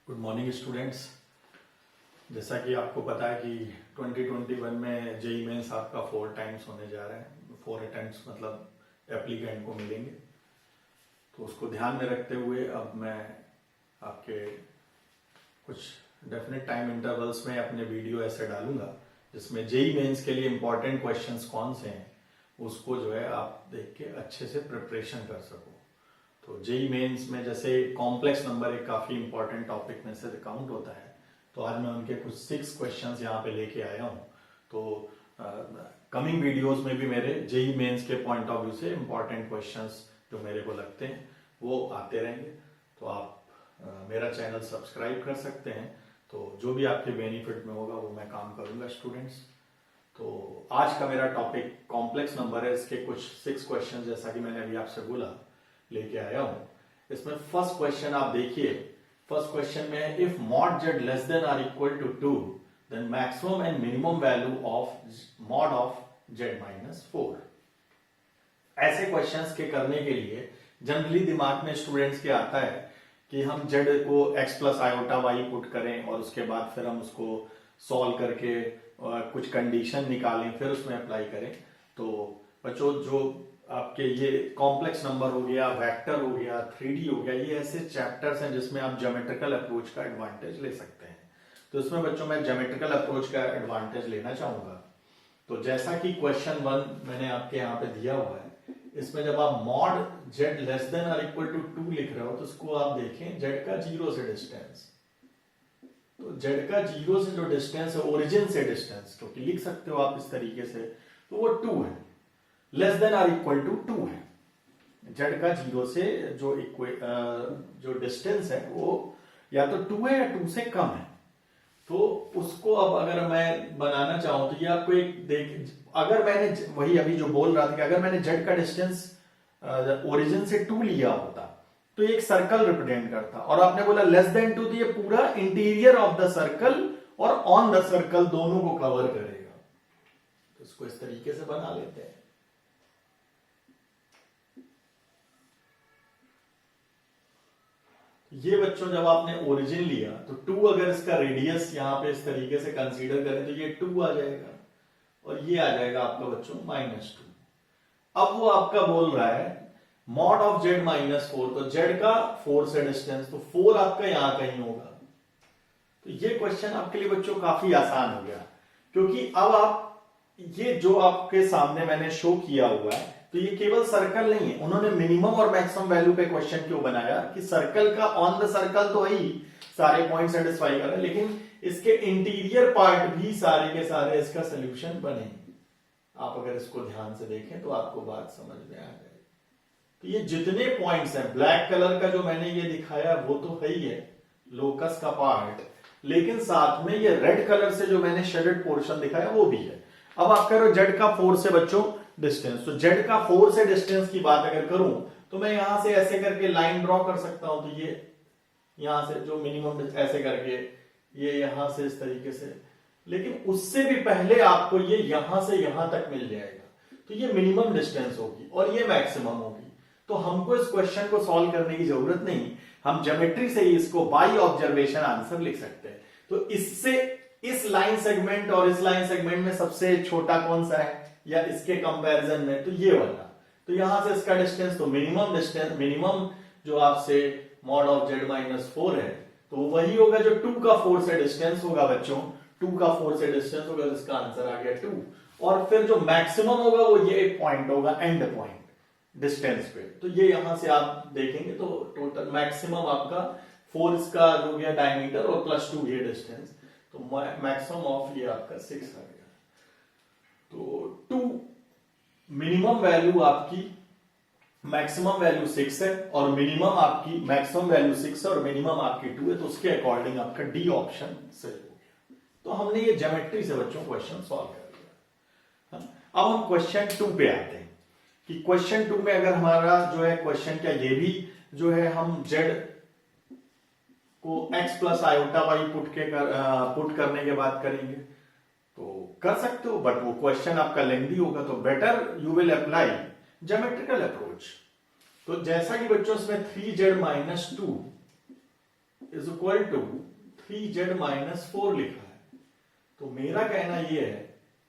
Good morning students. जैसा कि आपको पता है कि 2021 में जेई मेंस आपका 4 टाइम्स होने जा रहा है। 4 अटेम्प्ट्स मतलब एप्लीकेंट को मिलेंगे, तो उसको ध्यान में रखते हुए अब मैं आपके कुछ डेफिनेट टाइम इंटरवल्स में अपने वीडियो ऐसे डालूंगा जिसमें जेई मेंस के लिए इंपॉर्टेंट क्वेश्चंस कौन से हैं उसको जो है आप देख के अच्छे से प्रिपरेशन कर सको। तो जेई मेंस में जैसे कॉम्प्लेक्स नंबर एक काफी इंपॉर्टेंट टॉपिक में से काउंट होता है, तो आज मैं उनके कुछ 6 क्वेश्चंस यहाँ पे लेके आया हूँ। तो कमिंग वीडियोस में भी मेरे जेई मेंस के पॉइंट ऑफ व्यू से इंपॉर्टेंट क्वेश्चंस जो मेरे को लगते हैं वो आते रहेंगे। तो आप मेरा चैनल सब्सक्राइब कर सकते हैं, तो जो भी आपके बेनिफिट में होगा वो मैं काम करूंगा स्टूडेंट्स। तो आज का मेरा टॉपिक कॉम्प्लेक्स नंबर है, इसके कुछ 6 क्वेश्चन जैसा कि मैंने अभी आपसे बोला लेके आया हूं। इसमें फर्स्ट क्वेश्चन आप देखिए। फर्स्ट क्वेश्चन में if mod z less than or equal to 2 then maximum and minimum value of mod of z minus 4। ऐसे क्वेश्चंस के करने के लिए जनरली दिमाग में स्टूडेंट्स के आता है कि हम जेड को x plus iota y put करें और उसके बाद फिर हम उसको सॉल्व करके कुछ कंडीशन निकालें फिर उसमें अप्लाई करें। तो बच्चों जो आपके ये कॉम्प्लेक्स नंबर हो गया, वेक्टर हो गया, 3D हो गया, ये ऐसे चैप्टर्स हैं जिसमें आप ज्योमेट्रिकल अप्रोच का एडवांटेज ले सकते हैं। तो इसमें बच्चों मैं ज्योमेट्रिकल अप्रोच का एडवांटेज लेना चाहूंगा। तो जैसा कि क्वेश्चन 1 मैंने आपके यहाँ पे दिया हुआ है, इसमें जब आप मॉड जेड लेस देन और इक्वल टू 2 लिख रहे हो तो इसको आप देखें जेड का 0 से डिस्टेंस। तो जेड का 0 से जो डिस्टेंस है ओरिजिन से डिस्टेंस, क्योंकि लिख सकते हो आप इस तरीके से, तो वो 2 है। Less than or equal to 2 है। जेड का 0 से जो डिस्टेंस है वो या तो 2 है या 2 से कम है। तो उसको अब अगर मैं बनाना चाहूं तो ये आपको एक देख, अगर मैंने वही अभी जो बोल रहा था कि अगर मैंने जेड का डिस्टेंस ओरिजिन से 2 लिया होता तो एक सर्कल रिप्रेजेंट करता, और आपने बोला लेस देन 2 तो ये पूरा इंटीरियर ऑफ द सर्कल और ऑन द सर्कल दोनों को कवर करेगा। तो इसको इस तरीके से बना लेते हैं। ये बच्चों जब आपने ओरिजिन लिया तो 2 अगर इसका रेडियस यहां पे इस तरीके से कंसीडर करें तो ये 2 आ जाएगा और ये आ जाएगा आपका बच्चों -2। अब वो आपका बोल रहा है मॉड ऑफ जेड -4, तो जेड का 4 से डिस्टेंस, तो 4 आपका यहां कहीं होगा। तो ये क्वेश्चन आपके लिए बच्चों काफी आसान हो गया, क्योंकि अब आप ये जो आपके सामने मैंने शो किया हुआ है तो ये केवल सर्कल नहीं है। उन्होंने मिनिमम और मैक्सिमम वैल्यू पे क्वेश्चन क्यों बनाया कि सर्कल का ऑन द सर्कल तो ही सारे पॉइंट सेटिस्फाई कर रहे हैं, लेकिन इसके इंटीरियर पार्ट भी सारे के सारे इसका सोल्यूशन बनेंगे। आप अगर इसको ध्यान से देखें तो आपको बात समझ में आ जाएगी। तो ये जितने पॉइंट्स हैं, ब्लैक कलर का जो मैंने ये दिखाया वो तो है ही है लोकस का पार्ट, लेकिन साथ में ये रेड कलर से जो मैंने शेडेड पोर्शन दिखाया वो भी है। अब आप कह रहे हो जेड का 4 से बच्चों डिस्टेंस, तो जेड का 4 से डिस्टेंस की बात अगर करूं तो मैं यहां से ऐसे करके लाइन ड्रॉ कर सकता हूं। तो ये यहां से जो मिनिमम ऐसे करके ये यहां से इस तरीके से, लेकिन उससे भी पहले आपको ये यहां से यहां तक मिल जाएगा। तो ये मिनिमम डिस्टेंस होगी और ये मैक्सिमम होगी। तो हमको इस क्वेश्चन को सॉल्व करने की जरूरत नहीं, हम ज्योमेट्री से ही इसको बाय ऑब्जर्वेशन आंसर लिख सकते हैं। तो इससे इस लाइन सेगमेंट और इस लाइन सेगमेंट में सबसे छोटा कौन सा है या इसके कंपैरिजन में, तो ये वाला। तो यहां से इसका डिस्टेंस, तो मिनिमम डिस्टेंस, मिनिमम जो आपसे मॉड ऑफ जेड -4 है तो वही होगा जो 2 का 4 से डिस्टेंस होगा बच्चों। 2 का 4 से डिस्टेंस होगा, जिसका आंसर आ गया 2। और फिर जो मैक्सिमम होगा वो ये एक पॉइंट होगा, एंड पॉइंट डिस्टेंस पे। तो ये यहां से आप देखेंगे तो टोटल मैक्सिमम आपका 4 इसका हो गया डायमीटर और +2 ये डिस्टेंस, तो मैक्सिमम ऑफ ये आपका 6 आ गया। तो 2 मिनिमम वैल्यू आपकी, मैक्सिमम वैल्यू 6 है और मिनिमम आपकी, मैक्सिमम वैल्यू 6 है और मिनिमम आपकी 2 है, तो उसके अकॉर्डिंग आपका डी ऑप्शन सही हो गया। तो हमने ये ज्योमेट्री से बच्चों क्वेश्चन सॉल्व कर लिया। अब हम क्वेश्चन 2 पे आते हैं कि क्वेश्चन 2 में अगर हमारा जो है क्वेश्चन क्या, ये भी जो है हम जेड को x plus iota y put करने के बाद करेंगे तो कर सकते हो, बट वो क्वेश्चन आपका लेंथी होगा, तो better you will apply geometrical approach. तो जैसा कि बच्चों इसमें 3z -2 is equal to 3z minus 4 लिखा है। तो मेरा कहना यह है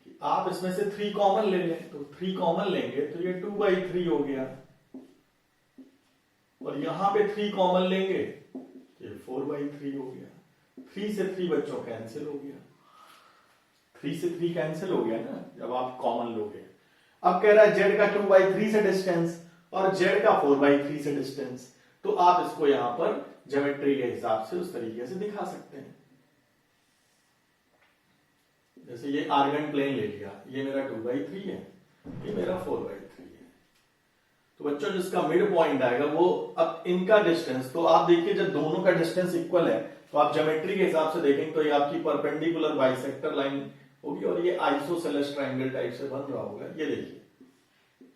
कि आप इसमें से 3 कॉमन ले लें, तो 3 कॉमन लेंगे तो ये 2/3 हो गया, और यहां पे 3 कॉमन लेंगे तो ये 4/3 हो गया। 3 से 3 बच्चों कैंसिल हो गया, 3 से 3 कैंसिल हो गया ना जब आप कॉमन लोगे। अब कह रहा है z का 2/3 से डिस्टेंस और z का 4/3 से डिस्टेंस, तो आप इसको यहां पर ज्योमेट्री के हिसाब से उस तरीके से दिखा सकते हैं। जैसे ये आर्गन प्लेन ले लिया, ये मेरा 2/3 है, ये मेरा 4/3 है। तो बच्चों जिसका मिड पॉइंट आएगा वो, अब इनका डिस्टेंस, तो आप देखिए जब दोनों का डिस्टेंस इक्वल है तो आप ज्योमेट्री के हिसाब से देखेंगे तो ये आपकी परपेंडिकुलर बाइसेक्टर लाइन होगी और ये आइसोसेलेस ट्रायंगल टाइप से बन रहा होगा। ये देखिए,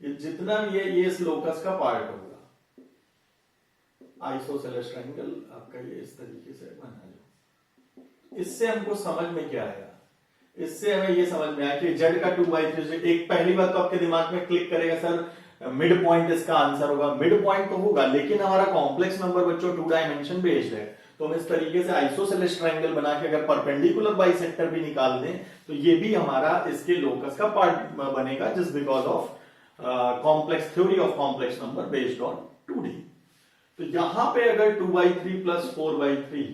ये जितना भी है ये इस लोकस का पार्ट होगा। आइसोसेलेस ट्रायंगल आपका ये इस तरीके से बना जो। इससे हमको समझ में क्या आया, इससे हमें ये समझ में आया कि z का 2/3, एक पहली बात तो आपके दिमाग में क्लिक करेगा सर मिड पॉइंट इसका आंसर होगा। मिड पॉइंट तो होगा, लेकिन हमारा कॉम्प्लेक्स नंबर बच्चों 2 डायमेंशन बेस्ड है, तो हम इस तरीके से आइसोसेलेस ट्रायंगल बना के अगर परपेंडिकुलर बाइसेक्टर भी निकाल दें तो ये भी हमारा इसके लोकस का पार्ट बनेगा, just because of complex theory of complex number based on 2D। तो यहां पे अगर 2/3 प्लस 4/3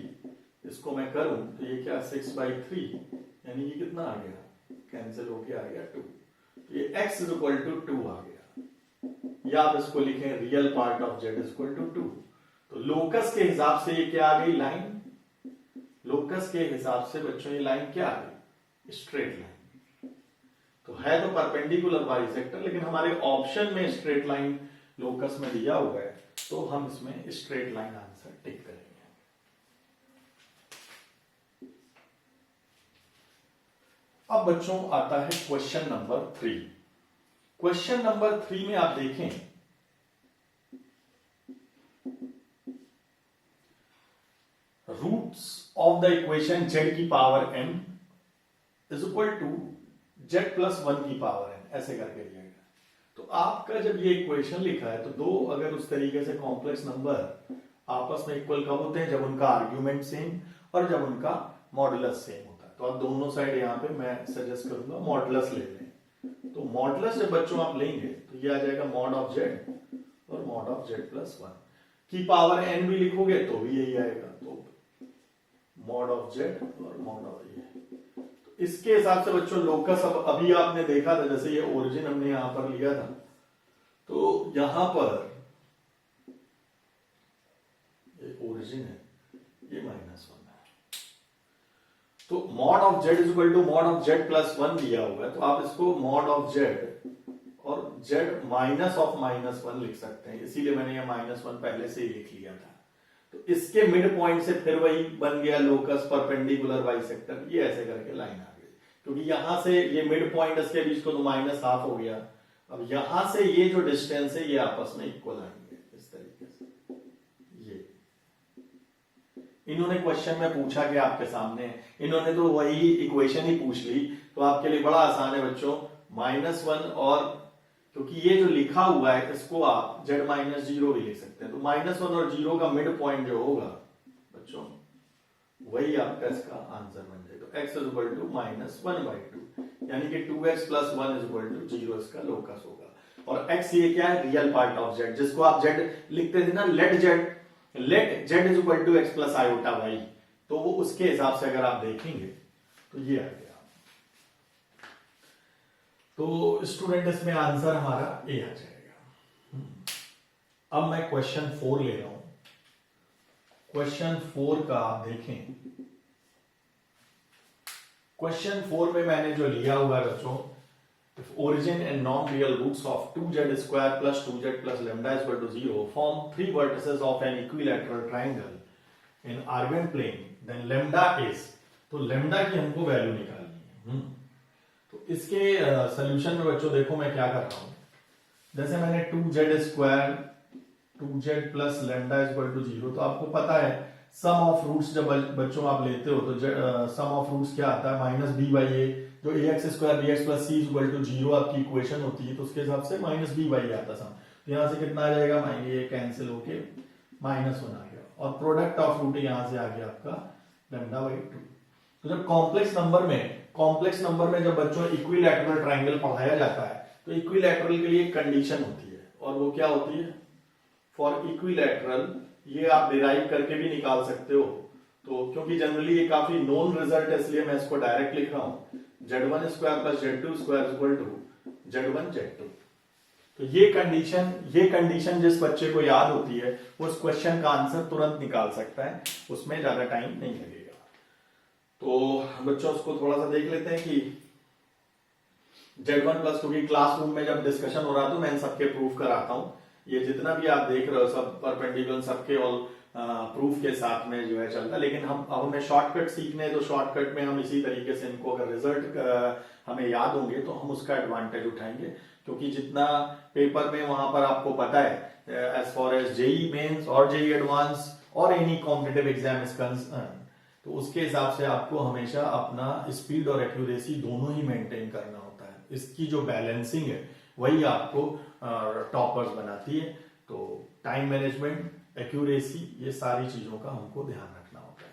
इसको मैं करूं तो ये क्या 6/3, यानी ये कितना आ गया, कैंसिल होके आ गया 2, तो ये x इज इक्वल टू 2 आ गया। या आप इसको लिखें real part of z is equal to 2। तो लोकस के हिसाब से ये क्या आ गई लाइन, लोकस के हिसाब से बच्चों ये लाइन क्या आ गई, स्ट्रेट लाइन। तो है तो परपेंडिकुलर बाइसेक्टर, लेकिन हमारे ऑप्शन में स्ट्रेट लाइन लोकस में दिया हुआ है, तो हम इसमें स्ट्रेट लाइन आंसर टिक करेंगे। अब बच्चों आता है क्वेश्चन नंबर 3। क्वेश्चन नंबर 3 में आप देखें, roots of the equation z की power n is equal to z plus 1 की पावर n, ऐसे करके लिया गया। तो आपका जब ये इक्वेशन लिखा है तो दो अगर उस तरीके से कॉम्प्लेक्स नंबर आपस में इक्वल कब होते हैं, जब उनका आर्ग्यूमेंट सेम और जब उनका मॉडुलस सेम होता है। तो आप दोनों साइड यहाँ पे मैं सजेस्ट करूंगा मॉडुलस ले लें। तो मॉडुलस जब बच्चों आप लेंगे तो ये आ जाएगा मॉड ऑफ z और मॉड ऑफ z प्लस 1 की पावर n भी लिखोगे तो भी यही आएगा, तो मॉड ऑफ z और मॉड ऑफ ये। तो इसके हिसाब से बच्चों लोकस, अब अभी आपने देखा था जैसे ये ओरिजिन हमने यहां पर लिया था, तो यहां पर ये ओरिजिन है, ये -1 है। तो mod of z is equal to mod of z plus 1 दिया हुआ है, तो आप इसको मॉड ऑफ z और z माइनस ऑफ -1 लिख सकते हैं, इसीलिए मैंने ये -1 पहले से ही लिख लिया था। तो इसके मिड पॉइंट से फिर वही बन गया लोकस परपेंडिकुलर बाइसेक्टर, ये ऐसे करके लाइन आ गई, क्योंकि यहां से ये मिड पॉइंट इसके बीच को तो -1/2 हो गया। अब यहां से ये जो डिस्टेंस है ये आपस में इक्वल आएंगे इस तरीके से। ये इन्होंने क्वेश्चन में पूछा कि आपके सामने, इन्होंने तो वही इक्वेशन ही पूछ ली, तो आपके लिए बड़ा आसान है बच्चों, -1 और क्योंकि ये जो लिखा हुआ है इसको आप z -0 भी लिख सकते हैं, तो -1 और 0 का मिड पॉइंट जो होगा बच्चों वही आपका इसका आंसर बन जाएगा। तो x इज इक्वल टू -1/2, यानी कि 2x plus 1 is equal to 0 इसका लोकस होगा। और x ये क्या है, रियल पार्ट ऑफ z, जिसको आप z लिखते थे ना, let z is equal to x plus iota y, तो वो उसके हिसाब से अगर आप देखेंगे तो ये आ गया। तो स्टूडेंट इसमें आंसर हमारा ए आ जाएगा। अब मैं क्वेश्चन 4 ले रहा हूं। क्वेश्चन 4 का आप देखें, क्वेश्चन 4 में मैंने जो लिया हुआ है बच्चों, origin and non real roots of 2z² plus 2z plus lambda is equal to 0 form 3 vertices of an equilateral triangle in Argand plane, then lambda is, तो लैम्डा की हमको वैल्यू निकालनी है। तो इसके सॉल्यूशन में बच्चों देखो मैं क्या कर रहा हूं, जैसे मैंने 2z² 2z plus lambda is equal to 0, तो आपको पता है सम ऑफ रूट्स जब बच्चों आप लेते हो तो सम ऑफ रूट्स क्या आता है, -b/a, जो ax² bx plus c is equal to 0 आपकी इक्वेशन होती है, तो उसके हिसाब से -b/a आता सम। तो यहां से कितना आ जाएगा, ये कैंसिल होके -1 आ गया, और प्रोडक्ट ऑफ रूट यहां से आ गया आपका λ/2। तो जब कॉम्प्लेक्स नंबर में जब बच्चों इक्विलैटरल ट्रायंगल पढ़ाया जाता है तो इक्विलैटरल के लिए कंडीशन होती है, और वो क्या होती है? फॉर इक्विलैटरल, ये आप डिराइव करके भी निकाल सकते हो, तो क्योंकि जनरली ये काफी नोन रिजल्ट है इसलिए मैं इसको डायरेक्ट लिख रहा हूं, Z1 square plus Z2 square equal to Z1 Z2। तो ये कंडीशन जिस बच्चे को याद होती है वो इस क्वेश्चन का आंसर तुरंत निकाल सकता है, उसमें ज्यादा टाइम नहीं लगेगा। तो बच्चों उसको थोड़ा सा देख लेते हैं कि Z1 प्लस, क्योंकि क्लासरूम में जब डिस्कशन हो रहा था मैं इन सबके प्रूफ कराता हूं, ये जितना भी आप देख रहे हो सब परपेंडिकुलर सबके और प्रूफ के साथ में जो है चलता है। लेकिन अब हमें शॉर्टकट सीखने, तो शॉर्टकट में हम इसी तरीके से इनको अगर रिजल्ट हमें याद होंगे तो हम उसका एडवांटेज उठाएंगे, क्योंकि जितना पेपर में वहां पर आपको पता है as far as JEE Mains और जेई एडवांस और any competitive exam is concern, तो उसके हिसाब से आपको हमेशा अपना स्पीड और एक्यूरेसी दोनों ही मेंटेन करना होता है। इसकी जो बैलेंसिंग है वही आपको टॉपर्स बनाती है। तो टाइम मैनेजमेंट, एक्यूरेसी, ये सारी चीजों का हमको ध्यान रखना होता है।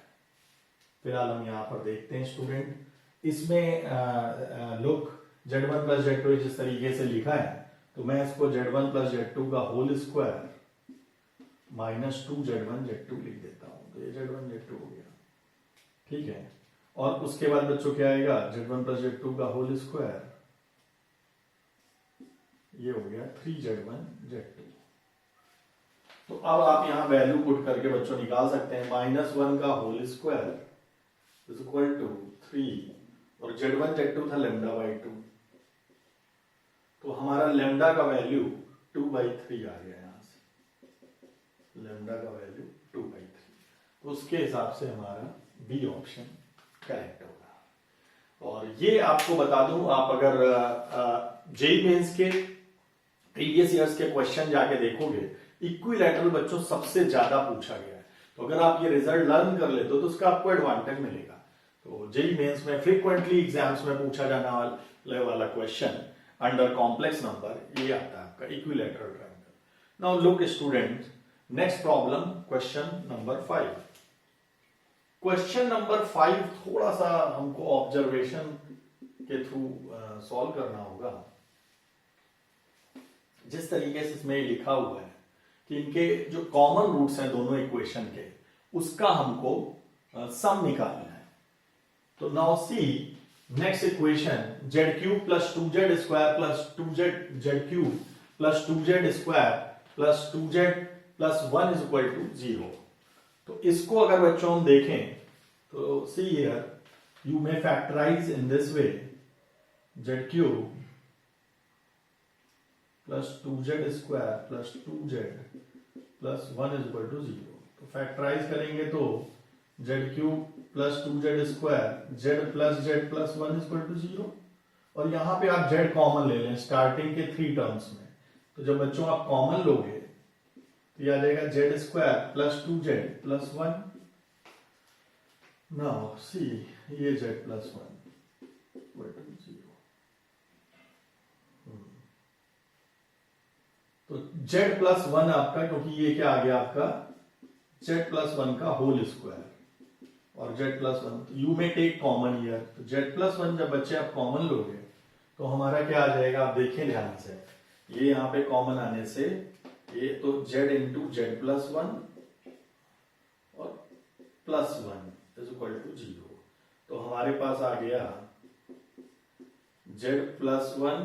फिलहाल हम यहाँ पर देखते हैं स्टूडेंट, इसमें लुक Z1 प्लस Z2 जिस तरीके से लिखा है, तो मैं इसको Z1 प्लस Z2 का whole square minus 2 Z1 Z2 लिख देता हूं, तो ये Z1 Z2 हो गया, ठीक है। और उसके बाद बच्चों क्या आएगा, Z1 प्लस Z2 का होल स्क्वायर, ये हो गया 3Z1 Z2। तो अब आप यहां वैल्यू पुट करके बच्चों निकाल सकते हैं, -1 का whole square is equal to 3 और Z1 Z2 था λ/2, तो हमारा लैम्डा का वैल्यू 2/3 आ गया यहां से, लैम्डा का वैल्यू 2/3। तो उसके हिसाब से हमारा बी ऑप्शन करेक्ट होगा। और ये आपको बता दूं, आप अगर जेईई मेंस के प्रीवियस ईयर्स के क्वेश्चन जाके देखोगे, इक्विलैटरल बच्चों सबसे ज्यादा पूछा गया है। तो अगर आप ये रिजल्ट लर्न कर लेते हो तो उसका आपको एडवांटेज मिलेगा। तो जेईई मेंस में फ्रीक्वेंटली एग्जाम्स में पूछा जाने वाला क्वेश्चन अंडर कॉम्प्लेक्स नंबर ये आता है आपका equilateral triangle. Now look student, next problem question number 5। Question number 5 थोड़ा सा हमको ऑब्जर्वेशन के थ्रू सॉल्व करना होगा। जिस तरीके से इसमें लिखा हुआ है कि इनके जो कॉमन रूट्स हैं दोनों इक्वेशन के, उसका हमको सम निकालना है। तो now see next equation, z³ plus 2z square plus 2z plus 2z square plus 2z plus 1 is equal to 0। तो इसको अगर बच्चों हम देखें तो see here, you may factorize in this way, z³ plus 2z square plus 2z plus 1 is equal to 0। तो factorize करेंगे तो z³ plus 2z square z plus 1 is equal to 0, और यहां पे आप z कॉमन ले लें स्टार्टिंग के 3 टर्म्स में। तो जब बच्चों आप कॉमन लोगे तो यह आ जाएगा z square plus 2z plus 1। Now see, ये z प्लस 1 इक्वल टू 0। तो z प्लस 1 आपका, क्योंकि ये क्या आ गया आपका z प्लस 1 का होल स्क्वायर और z प्लस 1, यू में टेक कॉमन हियर। तो z प्लस 1 जब बच्चे आप कॉमन लोगे तो हमारा क्या आ जाएगा, आप देखें ध्यान से, ये यहां पे कॉमन आने से ये तो z इंटू z प्लस 1 और प्लस 1 इज इक्वल टू 0। तो हमारे पास आ गया z प्लस 1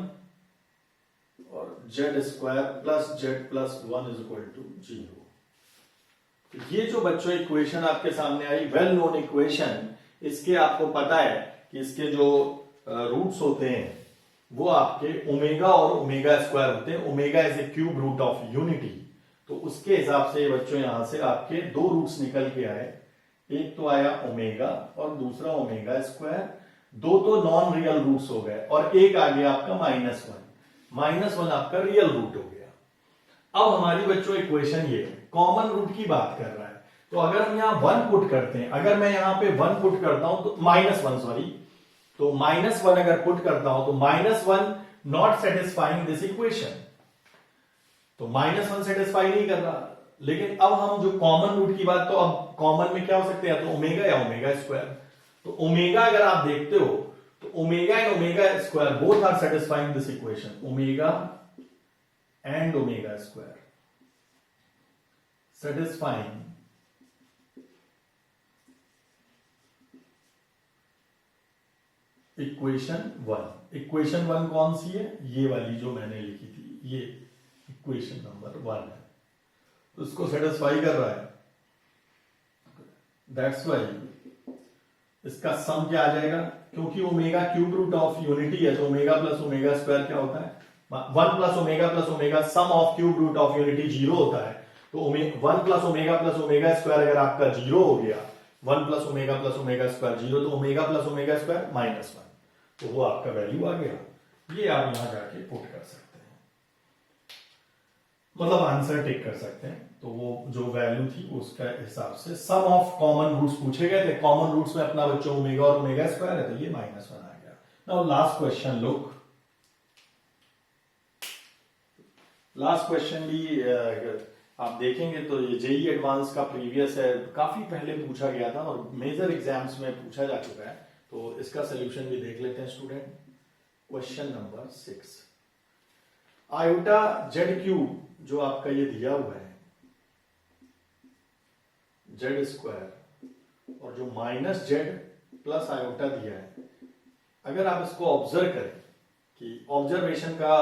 और z square plus z plus 1 is equal to 0। ये जो बच्चों इक्वेशन आपके सामने आई, वेल नोन इक्वेशन, इसके आपको पता है कि इसके जो रूट्स होते हैं वो आपके ओमेगा और ओमेगा स्क्वायर होते हैं। Omega is a cube root of unity. तो उसके हिसाब से बच्चों यहां से आपके 2 रूट्स निकल के आए, एक तो आया ओमेगा और दूसरा ओमेगा स्क्वायर। 2 तो नॉन रियल रूट्स हो गए और एक आ गया आपका -1 आपका रियल रूट हो गया। अब हमारी बच्चों इक्वेशन ये कॉमन रूट की बात कर रहा है, तो अगर हम यहां 1 पुट करते हैं, अगर मैं यहां पे 1 पुट करता हूं तो -1 सॉरी, तो -1 अगर पुट करता हूं तो -1 नॉट सेटिस्फाइंग दिस इक्वेशन। तो -1 सेटिस्फाई नहीं कर रहा, लेकिन अब हम जो कॉमन रूट की बात, तो अब कॉमन में क्या हो सकते हैं, तो ओमेगा या ओमेगा स्क्वायर। तो ओमेगा अगर आप देखते हो तो omega and omega square both are satisfying this equation, omega and omega square satisfying equation one. Equation one कौन सी है, ये वाली जो मैंने लिखी थी, ये इक्वेशन नंबर वन है, तो इसको सेटिस्फाई कर रहा है। दैट्स वाई इसका सम क्या आ जाएगा, क्योंकि omega cube root of unity है, तो ओमेगा प्लस ओमेगा स्क्वायर क्या होता है, one plus omega sum of cube root of unity zero होता है। तो वन प्लस ओमेगा स्क्वायर अगर आपका जीरो हो गया, one plus omega square zero, तो omega plus omega square minus one, तो वो आपका वैल्यू आ गया। ये आप यहां जाके पुट कर सकते हैं, मतलब आंसर टेक कर सकते हैं। तो वो जो वैल्यू थी उसका हिसाब से सम ऑफ कॉमन रूट्स पूछे गए थे, कॉमन रूट्स में अपना बच्चों ओमेगा और ओमेगा स्क्वायर है, तो ये माइनस वन आ गया। Now last question look, last question भी आप देखेंगे तो ये जेई एडवांस का प्रीवियस है, काफी पहले पूछा गया था और मेजर एग्जाम्स में पूछा जा चुका है, तो इसका सोल्यूशन भी देख लेते हैं student. Question number 6, iota Z cube जो आपका ये दिया हुआ है जेड स्क्वायर, और जो माइनस जेड प्लस आयोटा दिया है, अगर आप इसको ऑब्जर्व करें कि ऑब्जर्वेशन का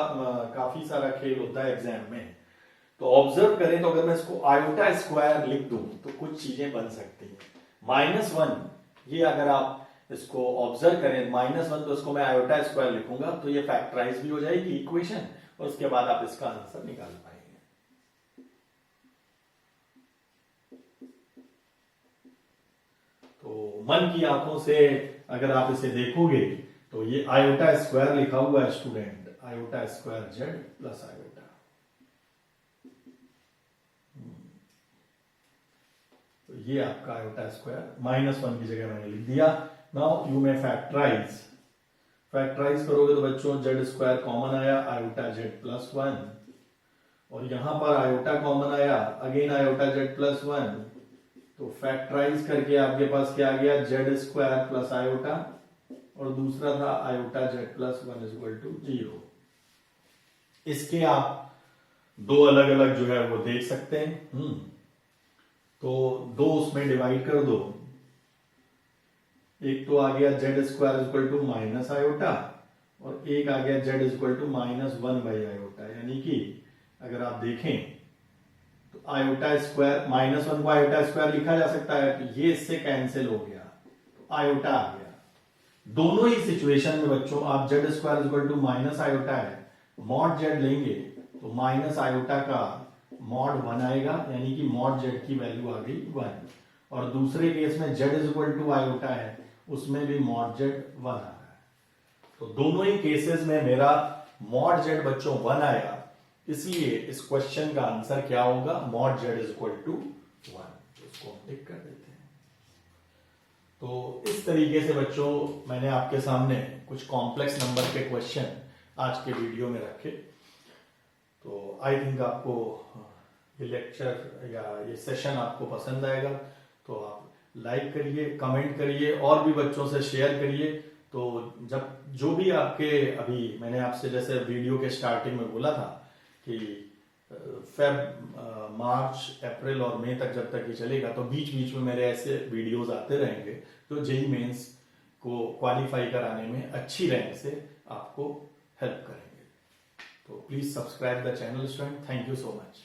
काफी सारा खेल होता है एग्जाम में, तो ऑब्जर्व करें तो अगर मैं इसको आयोटा स्क्वायर लिख दूं तो कुछ चीजें बन सकती हैं। माइनस वन, ये अगर आप इसको ऑब्जर्व करें माइनस वन, तो इसको मैं आयोटा स्क्वायर लिखूंगा तो ये फैक्टराइज भी हो जाएगी इक्वेशन, और उसके बाद आप इसका आंसर निकाल पाएंगे। तो मन की आंखों से अगर आप इसे देखोगे तो ये आयोटा स्क्वायर लिखा हुआ है student, iota square Z plus iota, तो ये आपका आयोटा स्क्वायर माइनस वन की जगह मैंने लिख दिया। Now you may factorize, factorize करोगे तो बच्चों जेड स्क्वायर कॉमन आया, आयोटा जेड प्लस वन, और यहां पर आयोटा कॉमन आया, again iota z plus one, तो फैक्टराइज करके आपके पास क्या आ गया, जेड स्क्वायर प्लस आयोटा, और दूसरा था iota z plus one is equal to zero. इसके आप दो अलग अलग जो है वो देख सकते हैं। तो दो उसमें डिवाइड कर दो, एक तो आ गया z square is equal to minus iota, और एक आ गया z is equal to minus one by iota, यानी कि अगर आप देखें तो आयोटा स्क्वायर, माइनस वन को आयोटा स्क्वायर लिखा जा सकता है, तो ये इससे कैंसिल हो गया, तो आयोटा आ गया। दोनों ही सिचुएशन में बच्चों आप z square is equal to minus iota है, मॉड जेड लेंगे तो माइनस आयोटा का मॉड वन आएगा, यानी कि मॉड जेड की वैल्यू आ गई वन, और दूसरे केस में z is equal to iota है, उसमें भी मॉड जेड वन आ रहा है। तो दोनों ही केसेस में मेरा मॉड जेड बच्चों वन आया, इसलिए इस क्वेश्चन का आंसर क्या होगा, mod z is equal to one. इसको हम टिक कर देते हैं। तो इस तरीके से बच्चों मैंने आपके सामने कुछ कॉम्प्लेक्स नंबर के क्वेश्चन आज के वीडियो में रखे। तो आई थिंक आपको ये लेक्चर या ये सेशन आपको पसंद आएगा, तो आप लाइक करिए, कमेंट करिए, और भी बच्चों से शेयर करिए। तो जब जो भी आपके, अभी मैंने आपसे जैसे वीडियो के स्टार्टिंग में बोला था कि मार्च, अप्रैल और मई तक जब तक ये चलेगा, तो बीच बीच में मेरे ऐसे वीडियोस आते रहेंगे जो जेईई मेंस को क्वालिफाई कराने में अच्छी रैंक से आपको हेल्प करेंगे। तो please subscribe the channel student. Thank you so much.